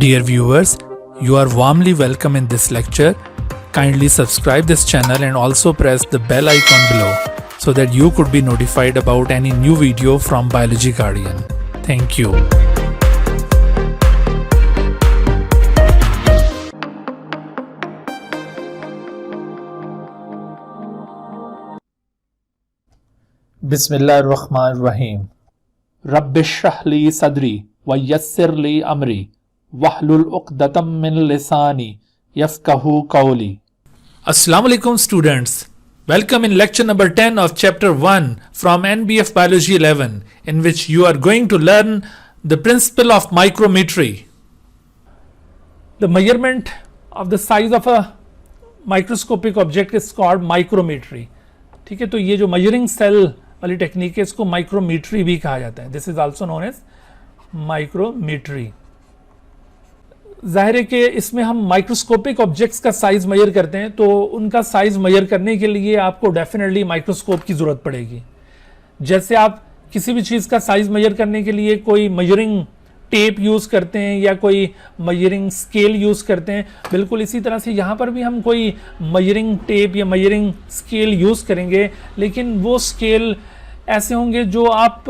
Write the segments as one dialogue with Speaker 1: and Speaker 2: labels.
Speaker 1: Dear viewers, you are warmly welcome in this lecture. Kindly subscribe this channel and also press the bell icon below so that you could be notified about any new video from Biology Guardian. Thank you.
Speaker 2: बिस्मिल्लाहिर्रहमानिर्रहीम। रब्बिश्रह ली सदरी व यस्सिर ली अमरी वहलुल उक़दतम मिन लिसानी यफ़क़हू क़ौली।
Speaker 1: Assalamu alaikum students. Welcome in lecture number 10 of chapter 1 from NBF Biology 11, in which you are going to learn the principle of micrometry.
Speaker 2: The measurement of the size of a microscopic object is called micrometry. ठीक है, तो ये जो measuring cell वाली technique है इसको माइक्रोमीट्री भी कहा जाता है. This is also known as micrometry. जाहिर है कि इसमें हम माइक्रोस्कोपिक ऑब्जेक्ट्स का साइज मेजर करते हैं, तो उनका साइज मेजर करने के लिए आपको डेफिनेटली माइक्रोस्कोप की जरूरत पड़ेगी. जैसे आप किसी भी चीज़ का साइज मेजर करने के लिए कोई मेजरिंग टेप यूज़ करते हैं या कोई मेजरिंग स्केल यूज़ करते हैं, बिल्कुल इसी तरह से यहाँ पर भी हम कोई मेजरिंग टेप या मेजरिंग स्केल यूज़ करेंगे, लेकिन वो स्केल ऐसे होंगे जो आप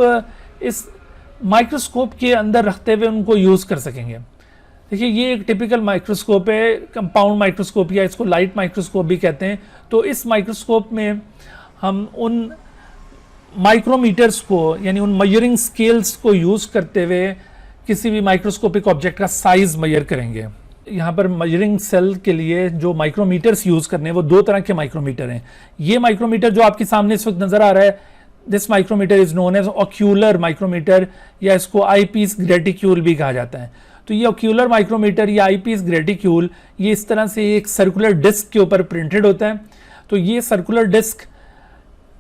Speaker 2: इस माइक्रोस्कोप के अंदर रखते हुए उनको यूज़ कर सकेंगे. देखिए, ये एक टिपिकल माइक्रोस्कोप है, कंपाउंड माइक्रोस्कोप या इसको लाइट माइक्रोस्कोप भी कहते हैं. तो इस माइक्रोस्कोप में हम उन माइक्रोमीटर्स को यानी उन मेजरिंग स्केल्स को यूज़ करते हुए किसी भी माइक्रोस्कोपिक ऑब्जेक्ट का साइज मेजर करेंगे. यहाँ पर मेजरिंग सेल के लिए जो माइक्रोमीटर्स यूज़ करने हैं वो दो तरह के माइक्रोमीटर हैं. ये माइक्रोमीटर जो आपके सामने इस वक्त नज़र आ रहा है, this micrometer is known as ocular micrometer या इसको आईपीस ग्रेटिक्यूल भी कहा जाता है. तो ये ऑक्यूलर माइक्रोमीटर या आईपीस ग्रेटिक्यूल ये इस तरह से एक सर्कुलर डिस्क के ऊपर प्रिंटेड होता है. तो ये सर्कुलर डिस्क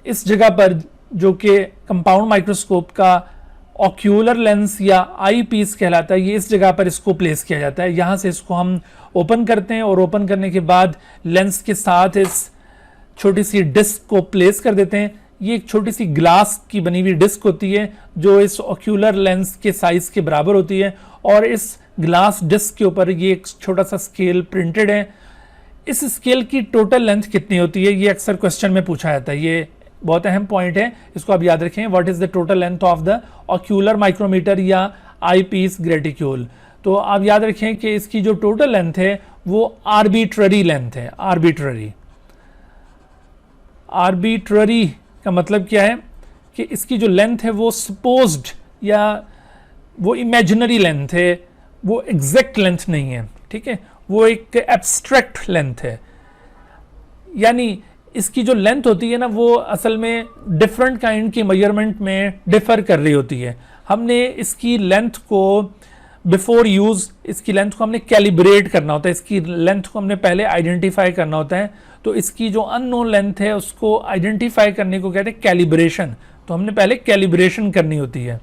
Speaker 2: इस जगह पर जो कि कंपाउंड माइक्रोस्कोप का ऑक्यूलर लेंस या आई पीस कहलाता है, ये इस जगह पर इसको प्लेस किया जाता है. यहाँ से इसको हम ओपन करते हैं और ओपन करने के बाद लेंस के साथ इस छोटी सी डिस्क को प्लेस कर देते हैं. ये एक छोटी सी ग्लास की बनी हुई डिस्क होती है जो इस ऑक्यूलर लेंस के साइज के बराबर होती है, और इस ग्लास डिस्क के ऊपर ये एक छोटा सा स्केल प्रिंटेड है. इस स्केल की टोटल लेंथ कितनी होती है, ये अक्सर क्वेश्चन में पूछा जाता है. ये बहुत अहम पॉइंट है, इसको आप याद रखें. What is the total length of the ocular micrometer या आई पीस ग्रेटिक्यूल. तो आप याद रखें कि इसकी जो टोटल लेंथ है वो आर्बिट्ररी लेंथ है. आर्बिट्ररी का मतलब क्या है कि इसकी जो लेंथ है वो सपोज्ड या वो इमेजिनरी लेंथ है, वो एग्जैक्ट लेंथ नहीं है. ठीक है, वो एक एब्स्ट्रैक्ट लेंथ है. यानी इसकी जो लेंथ होती है ना वो असल में डिफरेंट काइंड की मेजरमेंट में डिफर कर रही होती है. हमने इसकी लेंथ को बिफोर यूज इसकी लेंथ को हमने कैलिब्रेट करना होता है. इसकी लेंथ को हमने पहले आइडेंटिफाई करना होता है. तो इसकी जो अननोन लेंथ है उसको आइडेंटिफाई करने को कहते हैं कैलिब्रेशन. तो हमने पहले कैलिब्रेशन करनी होती है,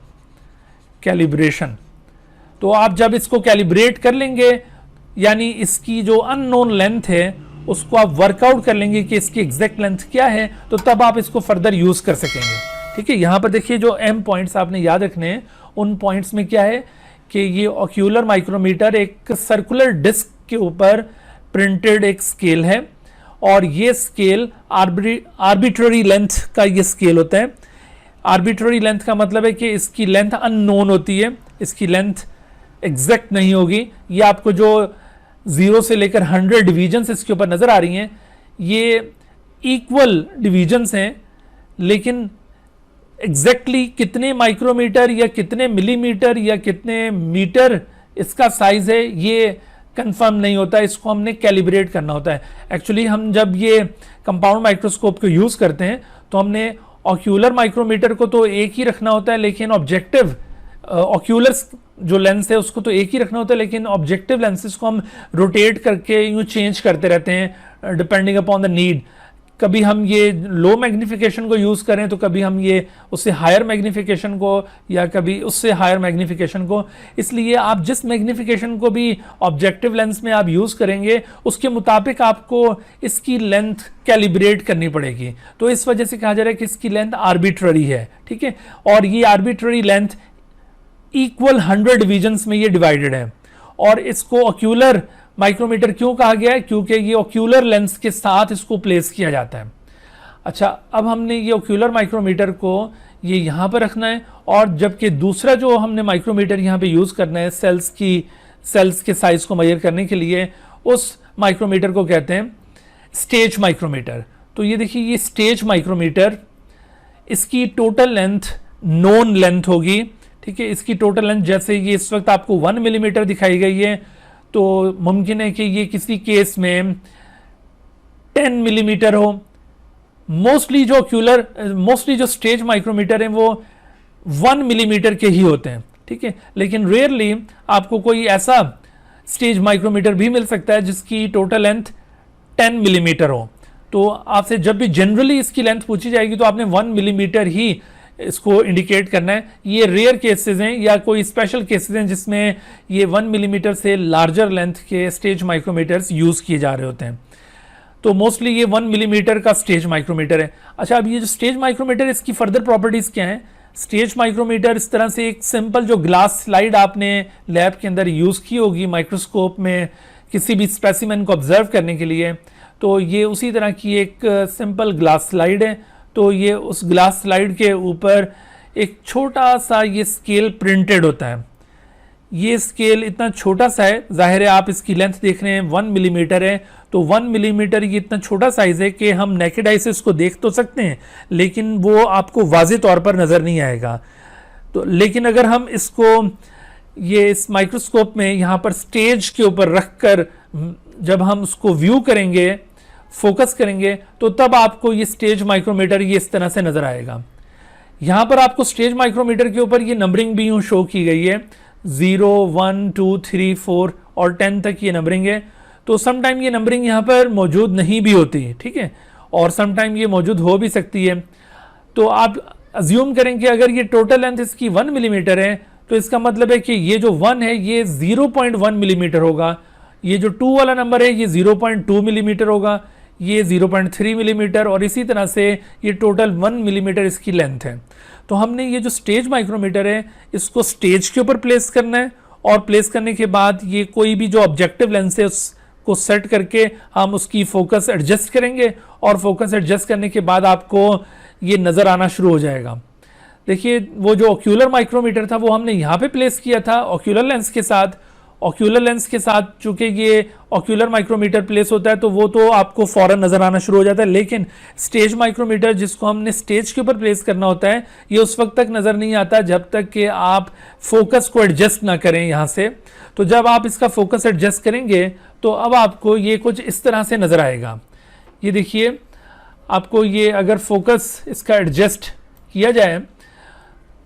Speaker 2: कैलिब्रेशन. तो आप जब इसको कैलिब्रेट कर लेंगे यानी इसकी जो अननोन लेंथ है उसको आप वर्कआउट कर लेंगे कि इसकी एग्जैक्ट लेंथ क्या है, तो तब आप इसको फर्दर यूज कर सकेंगे. ठीक है, यहाँ पर देखिए जो एम पॉइंट्स आपने याद रखने हैं, उन पॉइंट्स में क्या है कि ये ऑक्यूलर माइक्रोमीटर एक सर्कुलर डिस्क के ऊपर प्रिंटेड एक स्केल है, और ये स्केल आर्बिट्ररी लेंथ का ये स्केल होता है. आर्बिट्ररी लेंथ का मतलब है कि इसकी लेंथ अननोन होती है, इसकी लेंथ एग्जैक्ट नहीं होगी. ये आपको जो 0 से लेकर 100 डिवीजन्स इसके ऊपर नज़र आ रही हैं, ये इक्वल डिवीजन्स हैं, लेकिन एग्जैक्टली कितने माइक्रोमीटर या कितने मिलीमीटर या कितने मीटर इसका साइज है ये कंफर्म नहीं होता. इसको हमने कैलिब्रेट करना होता है. एक्चुअली हम जब ये कंपाउंड माइक्रोस्कोप को यूज़ करते हैं तो हमने ऑक्यूलर माइक्रोमीटर को तो एक ही रखना होता है, लेकिन ऑब्जेक्टिव ऑक्यूलर जो लेंस है उसको तो एक ही रखना होता है, लेकिन ऑब्जेक्टिव लेंसेज को हम रोटेट करके यूँ चेंज करते रहते हैं डिपेंडिंग अपॉन द नीड. कभी हम ये लो मैग्नीफिकेशन को यूज़ करें तो कभी हम ये उससे हायर मैग्नीफिकेशन को या कभी उससे हायर मैग्नीफिकेशन को. इसलिए आप जिस मैग्नीफिकेशन को भी ऑब्जेक्टिव लेंस में आप यूज़ करेंगे उसके मुताबिक आपको इसकी लेंथ कैलिब्रेट करनी पड़ेगी. तो इस वजह से कहा जा रहा है कि इसकी लेंथ आर्बिट्ररी है. ठीक है, और ये आर्बिट्ररी लेंथ इक्वल 100 डिवीजन्स में ये डिवाइडेड है. और इसको ऑक्यूलर माइक्रोमीटर क्यों कहा गया है, क्योंकि ये ऑक्यूलर लेंस के साथ इसको प्लेस किया जाता है। अच्छा, अब हमने ये ऑक्यूलर माइक्रोमीटर को ये यहाँ पर रखना है, और जबकि दूसरा जो हमने माइक्रोमीटर यहाँ पे यूज़ करना है सेल्स के साइज को मेजर करने के लिए, उस माइक्रोमीटर को कहते हैं स्टेज माइक्रोमीटर। तो ये देखिए, ये स्टेज माइक्रोमीटर, इसकी टोटल लेंथ नोन लेंथ होगी, ठीक है। इसकी टोटल लेंथ जैसे ये इस वक्त आपको 1 मिलीमीटर दिखाई गई है, तो मुमकिन है कि ये किसी केस में 10 मिलीमीटर हो। मोस्टली जो स्टेज माइक्रोमीटर हैं वो 1 मिलीमीटर के ही होते हैं, ठीक है। लेकिन रेयरली आपको कोई ऐसा स्टेज माइक्रोमीटर भी मिल सकता है जिसकी टोटल लेंथ 10 मिलीमीटर हो। तो आपसे जब भी जनरली इसकी लेंथ पूछी जाएगी तो आपने 1 मिलीमीटर ही इसको इंडिकेट करना है। ये रेयर केसेस हैं या कोई स्पेशल केसेस हैं जिसमें ये 1 मिलीमीटर से लार्जर लेंथ के स्टेज माइक्रोमीटर्स यूज़ किए जा रहे होते हैं। तो मोस्टली ये 1 मिलीमीटर का स्टेज माइक्रोमीटर है। अच्छा, अब ये जो स्टेज माइक्रोमीटर, इसकी फर्दर प्रॉपर्टीज़ क्या हैं? स्टेज माइक्रोमीटर इस तरह से एक सिंपल जो ग्लास स्लाइड आपने लैब के अंदर यूज़ की होगी माइक्रोस्कोप में किसी भी स्पेसिमेन को ऑब्जर्व करने के लिए, तो ये उसी तरह की एक सिंपल ग्लास स्लाइड है। तो ये उस ग्लास स्लाइड के ऊपर एक छोटा सा ये स्केल प्रिंटेड होता है। ये स्केल इतना छोटा सा है, जाहिर है आप इसकी लेंथ देख रहे हैं 1 मिलीमीटर है, तो 1 मिलीमीटर ये इतना छोटा साइज है कि हम नेकेड आई से इसको देख तो सकते हैं लेकिन वो आपको वाज़े तौर पर नज़र नहीं आएगा। तो लेकिन अगर हम इसको ये इस माइक्रोस्कोप में यहाँ पर स्टेज के ऊपर रख कर जब हम उसको व्यू करेंगे, फोकस करेंगे, तो तब आपको ये स्टेज माइक्रोमीटर ये इस तरह से नज़र आएगा। यहाँ पर आपको स्टेज माइक्रोमीटर के ऊपर ये नंबरिंग भी यूँ शो की गई है, 0, 1, 2, 3, 4 और 10 तक ये नंबरिंग है। तो समटाइम ये नंबरिंग यहाँ पर मौजूद नहीं भी होती है, ठीक है, और समटाइम ये मौजूद हो भी सकती है। तो आप अज्यूम करें कि अगर ये टोटल लेंथ इसकी 1 मिलीमीटर है तो इसका मतलब है कि ये जो 1 है ये 0.1 मिलीमीटर होगा, ये जो 2 वाला नंबर है ये 0.2 मिलीमीटर होगा, ये 0.3 मिलीमीटर, और इसी तरह से ये टोटल 1 मिलीमीटर इसकी लेंथ है। तो हमने ये जो स्टेज माइक्रोमीटर है इसको स्टेज के ऊपर प्लेस करना है, और प्लेस करने के बाद ये कोई भी जो ऑब्जेक्टिव लेंस है उसको सेट करके हम उसकी फोकस एडजस्ट करेंगे, और फोकस एडजस्ट करने के बाद आपको ये नज़र आना शुरू हो जाएगा। देखिए, वो जो ऑक्यूलर माइक्रोमीटर था वो हमने यहाँ पे प्लेस किया था ऑक्यूलर लेंस के साथ। ऑक्यूलर लेंस के साथ चूंकि ये ऑक्यूलर माइक्रोमीटर प्लेस होता है तो वो तो आपको फौरन नज़र आना शुरू हो जाता है, लेकिन स्टेज माइक्रोमीटर जिसको हमने स्टेज के ऊपर प्लेस करना होता है ये उस वक्त तक नज़र नहीं आता जब तक कि आप फोकस को एडजस्ट ना करें यहाँ से। तो जब आप इसका फोकस एडजस्ट करेंगे तो अब आपको ये कुछ इस तरह से नज़र आएगा। ये देखिए, आपको ये अगर फोकस इसका एडजस्ट किया जाए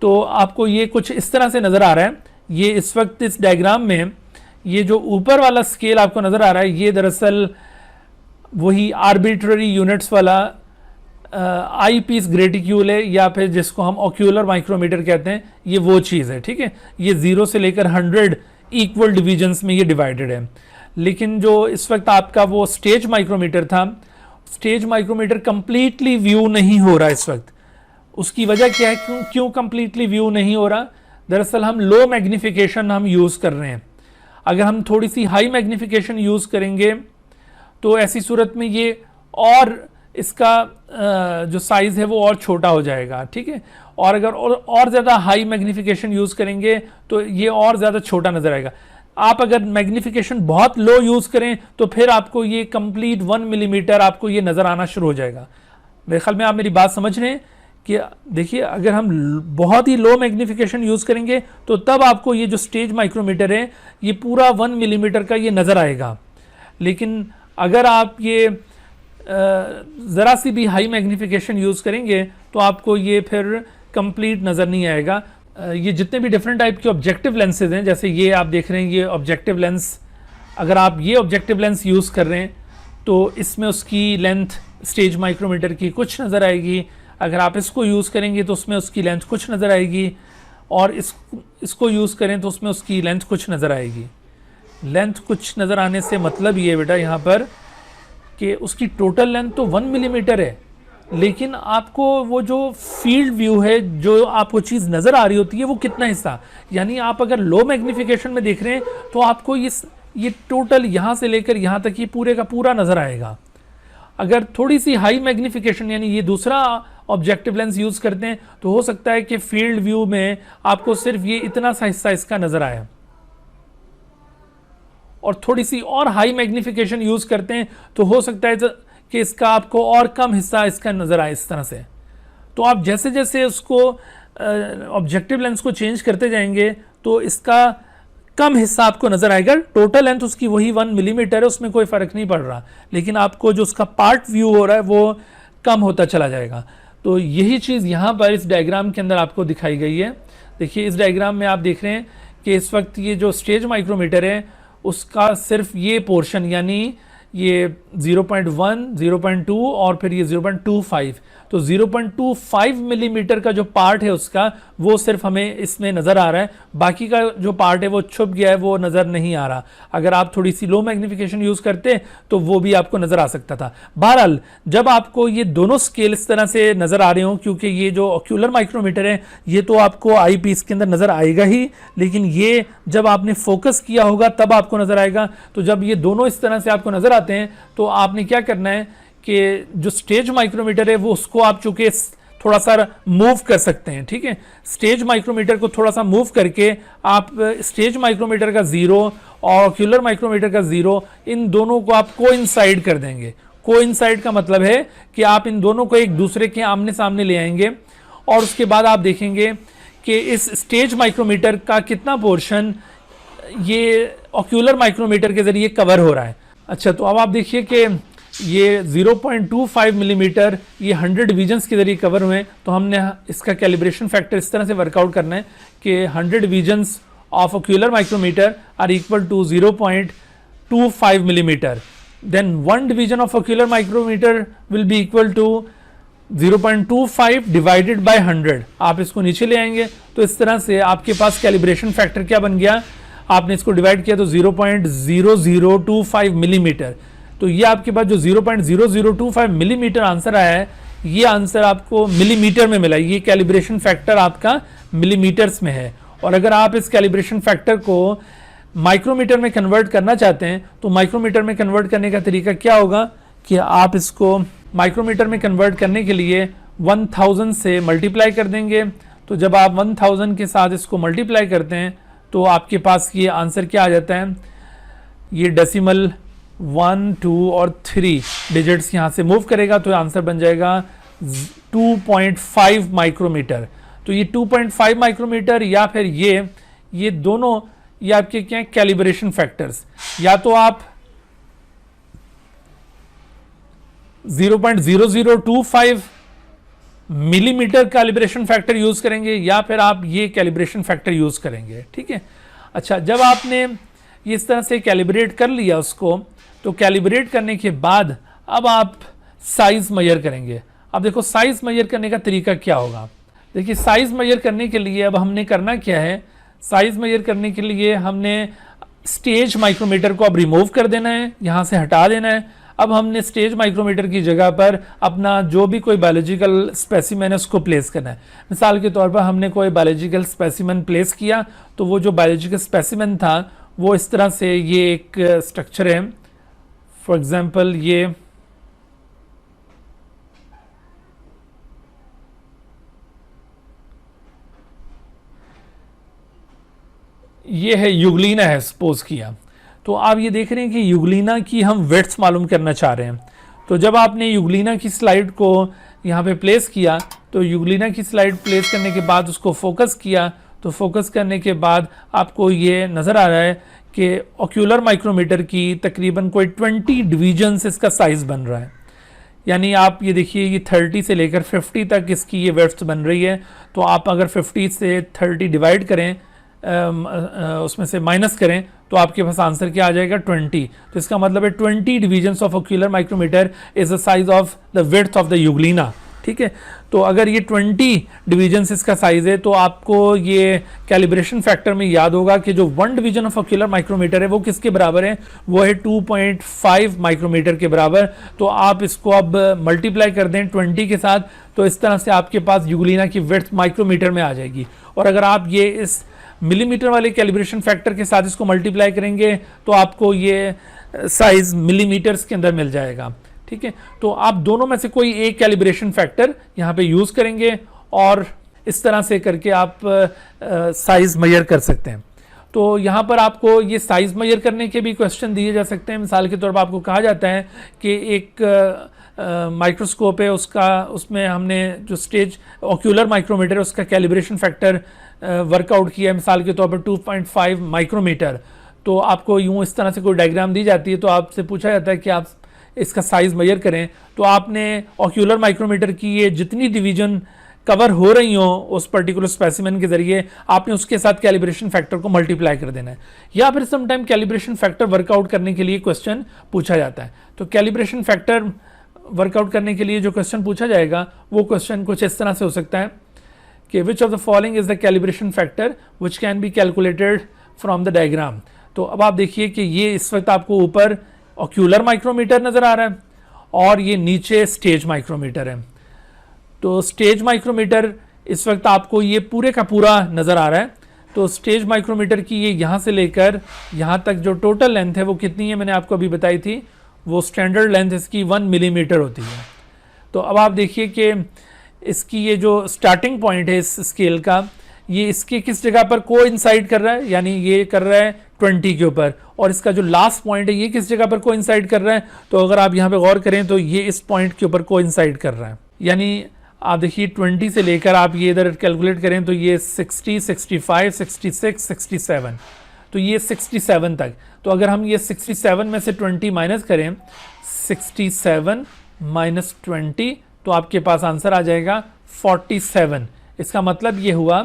Speaker 2: तो आपको ये कुछ इस तरह से नज़र आ रहा है। ये इस वक्त इस डायग्राम में ये जो ऊपर वाला स्केल आपको नज़र आ रहा है ये दरअसल वही आर्बिट्ररी यूनिट्स वाला आई पीस ग्रेटिक्यूल है, या फिर जिसको हम ऑक्यूलर माइक्रोमीटर कहते हैं, ये वो चीज़ है, ठीक है। ये 0 से लेकर 100 इक्वल डिवीजन्स में ये डिवाइडेड है। लेकिन जो इस वक्त आपका वो स्टेज माइक्रोमीटर था, स्टेज माइक्रोमीटर कंप्लीटली व्यू नहीं हो रहा इस वक्त। उसकी वजह क्या है, क्यों कंप्लीटली व्यू नहीं हो रहा? दरअसल हम लो मैग्नीफिकेशन हम यूज़ कर रहे हैं। अगर हम थोड़ी सी हाई मैग्नीफिकेशन यूज़ करेंगे तो ऐसी सूरत में ये और इसका जो साइज़ है वो और छोटा हो जाएगा, ठीक है। और अगर और ज़्यादा हाई मैग्नीफिकेशन यूज़ करेंगे तो ये और ज़्यादा छोटा नज़र आएगा। आप अगर मैग्नीफिकेशन बहुत लो यूज़ करें तो फिर आपको ये कंप्लीट 1 मिलीमीटर आपको ये नज़र आना शुरू हो जाएगा। मेरे ख्याल में आप मेरी बात समझ रहे हैं कि देखिए, अगर हम बहुत ही लो मैग्नीफिकेशन यूज़ करेंगे तो तब आपको ये जो स्टेज माइक्रोमीटर है ये पूरा 1 मिलीमीटर का ये नज़र आएगा। लेकिन अगर आप ये ज़रा सी भी हाई मैग्नीफिकेशन यूज़ करेंगे तो आपको ये फिर कंप्लीट नज़र नहीं आएगा। ये जितने भी डिफरेंट टाइप के ऑब्जेक्टिव लेंसेज हैं, जैसे ये आप देख रहे हैं ये ऑब्जेक्टिव लेंस, अगर आप ये ऑब्जेक्टिव लेंस यूज़ कर रहे हैं तो इसमें उसकी लेंथ स्टेज माइक्रोमीटर की कुछ नज़र आएगी। अगर आप इसको यूज़ करेंगे तो उसमें उसकी लेंथ कुछ नज़र आएगी, और इसको यूज़ करें तो उसमें उसकी लेंथ कुछ नज़र आएगी। लेंथ कुछ नज़र आने से मतलब ये बेटा यहाँ पर कि उसकी टोटल लेंथ तो 1 मिलीमीटर है, लेकिन आपको वो जो फील्ड व्यू है, जो आपको चीज़ नज़र आ रही होती है, वो कितना हिस्सा, यानी आप अगर लो मैग्नीफिकेशन में देख रहे हैं तो आपको ये टोटल यहाँ से लेकर यहाँ तक ये पूरे का पूरा नज़र आएगा। अगर थोड़ी सी हाई मैग्नीफिकेशन यानी ये दूसरा ऑब्जेक्टिव लेंस यूज़ करते हैं तो हो सकता है कि फील्ड व्यू में आपको सिर्फ ये इतना सा हिस्सा इसका नज़र आए, और थोड़ी सी और हाई मैग्नीफिकेशन यूज़ करते हैं तो हो सकता है कि इसका आपको और कम हिस्सा इसका नज़र आए इस तरह से। तो आप जैसे जैसे उसको ऑब्जेक्टिव लेंस को चेंज करते जाएंगे तो इसका कम हिस्सा आपको नज़र आएगा। टोटल लेंथ उसकी वही 1 मिलीमीटर है, उसमें कोई फ़र्क नहीं पड़ रहा, लेकिन आपको जो उसका पार्ट व्यू हो रहा है वो कम होता चला जाएगा। तो यही चीज़ यहाँ पर इस डायग्राम के अंदर आपको दिखाई गई है। देखिए इस डायग्राम में आप देख रहे हैं कि इस वक्त ये जो स्टेज माइक्रोमीटर है उसका सिर्फ ये पोर्शन यानी ये 0.1, 0.2 और फिर ये 0.25, तो 0.25 मिलीमीटर का जो पार्ट है उसका वो सिर्फ हमें इसमें नज़र आ रहा है, बाकी का जो पार्ट है वो छुप गया है, वो नज़र नहीं आ रहा। अगर आप थोड़ी सी लो मैग्नीफिकेशन यूज़ करते तो वो भी आपको नज़र आ सकता था। बहरहाल जब आपको ये दोनों स्केल इस तरह से नज़र आ रहे हों, क्योंकि ये जो ऑक्यूलर माइक्रोमीटर है ये तो आपको आई पीस के अंदर नज़र आएगा ही, लेकिन ये जब आपने फोकस किया होगा तब आपको नज़र आएगा। तो जब ये दोनों इस तरह से आपको नज़र आते हैं तो आपने क्या करना है कि जो स्टेज माइक्रोमीटर है वो उसको आप चूंकि थोड़ा सा मूव कर सकते हैं, ठीक है। स्टेज माइक्रोमीटर को थोड़ा सा मूव करके आप स्टेज माइक्रोमीटर का 0 और ऑक्यूलर माइक्रोमीटर का 0 इन दोनों को आप कोइंसाइड कर देंगे। कोइंसाइड का मतलब है कि आप इन दोनों को एक दूसरे के आमने सामने ले आएंगे और उसके बाद आप देखेंगे कि इस स्टेज माइक्रोमीटर का कितना पोर्शन ये ऑक्यूलर माइक्रोमीटर के ज़रिए कवर हो रहा है। अच्छा, तो अब आप देखिए कि ये 0.25 मिलीमीटर ये 100 डिवीजन्स के जरिए कवर हुए हैं, तो हमने इसका कैलिब्रेशन फैक्टर इस तरह से वर्कआउट करना है कि 100 divisions of ocular micrometer are equal to 0.25 millimetre, then 1 division of ocular micrometer will be equal to 0.25 divided by 100। आप इसको नीचे ले आएंगे तो इस तरह से आपके पास कैलिब्रेशन फैक्टर क्या बन गया, आपने इसको डिवाइड किया तो 0.0025 मिलीमीटर। तो ये आपके पास जो 0.0025 मिलीमीटर आंसर आया है, ये आंसर आपको मिलीमीटर में मिला। ये कैलिब्रेशन फैक्टर आपका मिलीमीटर्स में है। और अगर आप इस कैलिब्रेशन फैक्टर को माइक्रोमीटर में कन्वर्ट करना चाहते हैं तो माइक्रोमीटर में कन्वर्ट करने का तरीका क्या होगा कि आप इसको माइक्रोमीटर में कन्वर्ट करने के लिए 1000 से मल्टीप्लाई कर देंगे। तो जब आप 1000 के साथ इसको मल्टीप्लाई करते हैं तो आपके पास ये आंसर क्या आ जाता है, ये डेसिमल 1, 2 और 3 डिजिट्स यहाँ से मूव करेगा तो आंसर बन जाएगा 2.5 माइक्रोमीटर। तो ये 2.5 माइक्रोमीटर या फिर ये दोनों ये आपके क्या कैलिब्रेशन फैक्टर्स, या तो आप 0.0025 मिलीमीटर कैलिब्रेशन फैक्टर यूज करेंगे या फिर आप ये कैलिब्रेशन फैक्टर यूज करेंगे, ठीक है। अच्छा, जब आपने इस तरह से कैलिब्रेट कर लिया उसको, तो कैलिब्रेट करने के बाद अब आप साइज मेजर करेंगे। अब देखो साइज मेजर करने का तरीका क्या होगा। देखिए साइज मेजर करने के लिए अब हमने करना क्या है, साइज मेजर करने के लिए हमने स्टेज माइक्रोमीटर को अब रिमूव कर देना है, यहाँ से हटा देना है। अब हमने स्टेज माइक्रोमीटर की जगह पर अपना जो भी कोई बायोलॉजिकल स्पेसिमेन है उसको प्लेस करना है। मिसाल के तौर पर हमने कोई बायोलॉजिकल स्पेसिमेन प्लेस किया तो वो जो बायोलॉजिकल स्पेसिमेन था वो इस तरह से ये एक स्ट्रक्चर है। फॉर एग्जांपल ये है यूग्लिना है सपोज किया, तो आप ये देख रहे हैं कि यूग्लिना की हम विड्थ मालूम करना चाह रहे हैं। तो जब आपने यूग्लिना की स्लाइड को यहाँ पे प्लेस किया तो यूग्लिना की स्लाइड प्लेस करने के बाद उसको फोकस किया, तो फोकस करने के बाद आपको ये नज़र आ रहा है कि ऑक्यूलर माइक्रोमीटर की तकरीबन कोई 20 डिवीजन्स इसका साइज़ बन रहा है। यानी आप ये देखिए ये 30 से लेकर 50 तक इसकी ये विड्थ बन रही है। तो आप अगर 50 से 30 डिवाइड करें, उसमें से माइनस करें तो आपके पास आंसर क्या आ जाएगा 20। तो इसका मतलब है 20 divisions of ocular micrometer is the size of the width of the euglena. ठीक है। तो अगर ये 20 डिवीजन्स इसका साइज है तो आपको ये कैलिब्रेशन फैक्टर में याद होगा कि जो 1 डिवीजन ऑफ ऑक्यूलर माइक्रोमीटर है वो किसके बराबर है, वो है 2.5 माइक्रोमीटर के बराबर। तो आप इसको अब मल्टीप्लाई कर दें 20 के साथ, तो इस तरह से आपके पास यूग्लिना की विड्थ माइक्रोमीटर में आ जाएगी। और अगर आप ये इस मिलीमीटर वाले कैलिब्रेशन फैक्टर के साथ इसको मल्टीप्लाई करेंगे तो आपको ये साइज मिलीमीटर्स के अंदर मिल जाएगा। ठीक है, तो आप दोनों में से कोई एक कैलिब्रेशन फैक्टर यहाँ पे यूज करेंगे और इस तरह से करके आप साइज मेजर कर सकते हैं। तो यहाँ पर आपको ये साइज मेजर करने के भी क्वेश्चन दिए जा सकते हैं। मिसाल के तौर पर आपको कहा जाता है कि एक माइक्रोस्कोप है, उसमें हमने जो स्टेज ऑक्यूलर माइक्रोमीटर है उसका कैलिब्रेशन फैक्टर वर्कआउट किया है, मिसाल के तौर पर 2.5 माइक्रोमीटर। तो आपको यूँ इस तरह से कोई डायग्राम दी जाती है, तो आपसे पूछा जाता है कि आप इसका साइज मेजर करें। तो आपने ऑक्यूलर माइक्रोमीटर की ये जितनी डिवीजन कवर हो रही हो उस पर्टिकुलर स्पेसिमेन के जरिए आपने उसके साथ कैलिब्रेशन फैक्टर को मल्टीप्लाई कर देना है। या फिर समटाइम कैलिब्रेशन फैक्टर वर्कआउट करने के लिए क्वेश्चन पूछा जाता है। तो कैलिब्रेशन फैक्टर वर्कआउट करने के लिए जो क्वेश्चन पूछा जाएगा वो क्वेश्चन कुछ इस तरह से हो सकता है कि which of the following is the calibration factor which can be calculated from the diagram. तो अब आप देखिए कि ये इस वक्त आपको ऊपर ऑक्यूलर माइक्रोमीटर नज़र आ रहा है और ये नीचे स्टेज माइक्रोमीटर है। तो स्टेज माइक्रोमीटर इस वक्त आपको ये पूरे का पूरा नज़र आ रहा है। तो स्टेज माइक्रोमीटर की ये यहाँ से लेकर यहाँ तक जो टोटल लेंथ है वो कितनी है, मैंने आपको अभी बताई थी, वो स्टैंडर्ड लेंथ इसकी 1 मिलीमीटर होती है। तो अब आप देखिए कि इसकी ये जो स्टार्टिंग पॉइंट है इस स्केल का, ये इसके किस जगह पर कोइंसाइड कर रहा है, यानी ये कर रहा है 20 के ऊपर, और इसका जो लास्ट पॉइंट है ये किस जगह पर कोइंसाइड कर रहा है। तो अगर आप यहाँ पे गौर करें तो ये इस पॉइंट के ऊपर कोइंसाइड कर रहा है। यानी आप देखिए 20 से लेकर आप ये इधर कैलकुलेट करें तो ये 60, 65, 66, 67, तो ये 67 तक। तो अगर हम ये 67 में से 20 माइनस करें, 67 माइनस 20, तो आपके पास आंसर आ जाएगा 47। इसका मतलब ये हुआ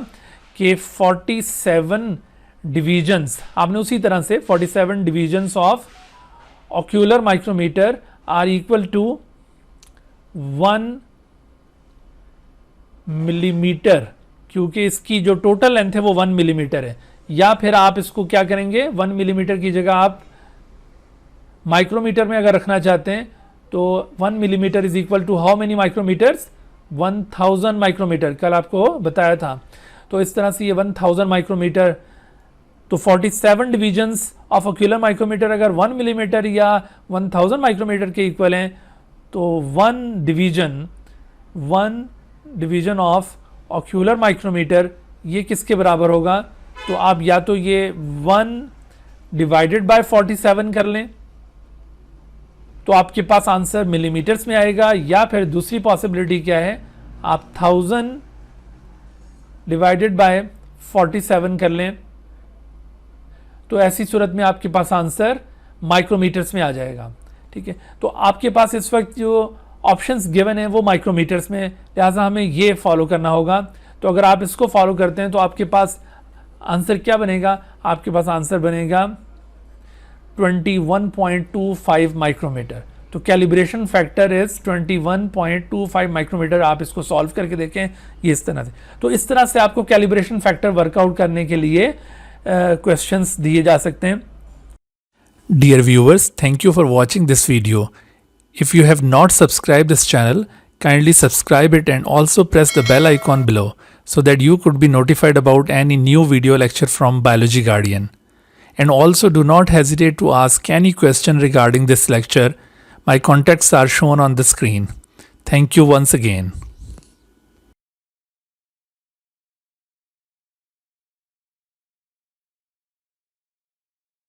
Speaker 2: कि 47 डिवीजन्स, आपने उसी तरह से 47 divisions of ocular micrometer are equal to 1 millimetre, क्योंकि इसकी जो टोटल लेंथ है वो 1 मिलीमीटर है। या फिर आप इसको क्या करेंगे, 1 मिलीमीटर की जगह आप माइक्रोमीटर में अगर रखना चाहते हैं तो 1 millimetre is equal to how many micrometres, 1000 micrometre, कल आपको बताया था। तो इस तरह से ये 1000 माइक्रोमीटर, तो 47 डिवीजन्स ऑफ ऑक्यूलर माइक्रोमीटर अगर 1 मिलीमीटर या 1000 माइक्रोमीटर के इक्वल हैं, तो 1 डिवीजन ऑफ ऑक्यूलर माइक्रोमीटर ये किसके बराबर होगा। तो आप या तो ये 1 डिवाइडेड बाय 47 कर लें तो आपके पास आंसर मिलीमीटर्स में आएगा, या फिर दूसरी पॉसिबिलिटी क्या है, आप 1000 डिवाइडेड बाय 47 कर लें, तो ऐसी सूरत में आपके पास आंसर माइक्रोमीटर्स में आ जाएगा। ठीक है, तो आपके पास इस वक्त जो ऑप्शंस गिवन है वो माइक्रोमीटर्स में, लिहाजा हमें ये फॉलो करना होगा। तो अगर आप इसको फॉलो करते हैं तो आपके पास आंसर क्या बनेगा, आपके पास आंसर बनेगा 21.25 माइक्रोमीटर। तो कैलिब्रेशन फैक्टर इज 21.25 माइक्रोमीटर। आप इसको सॉल्व करके देखें ये इस तरह से। तो इस तरह से आपको कैलिब्रेशन फैक्टर वर्कआउट करने के लिए क्वेश्चंस दिए जा सकते हैं।
Speaker 1: Dear viewers, thank you for watching this video. If you have not subscribed this channel, kindly subscribe it and also press the bell icon below so that you could be notified about any new video lecture from Biology Guardian. And also do not hesitate to ask any question regarding this lecture. My contacts are shown on the screen. Thank you once again.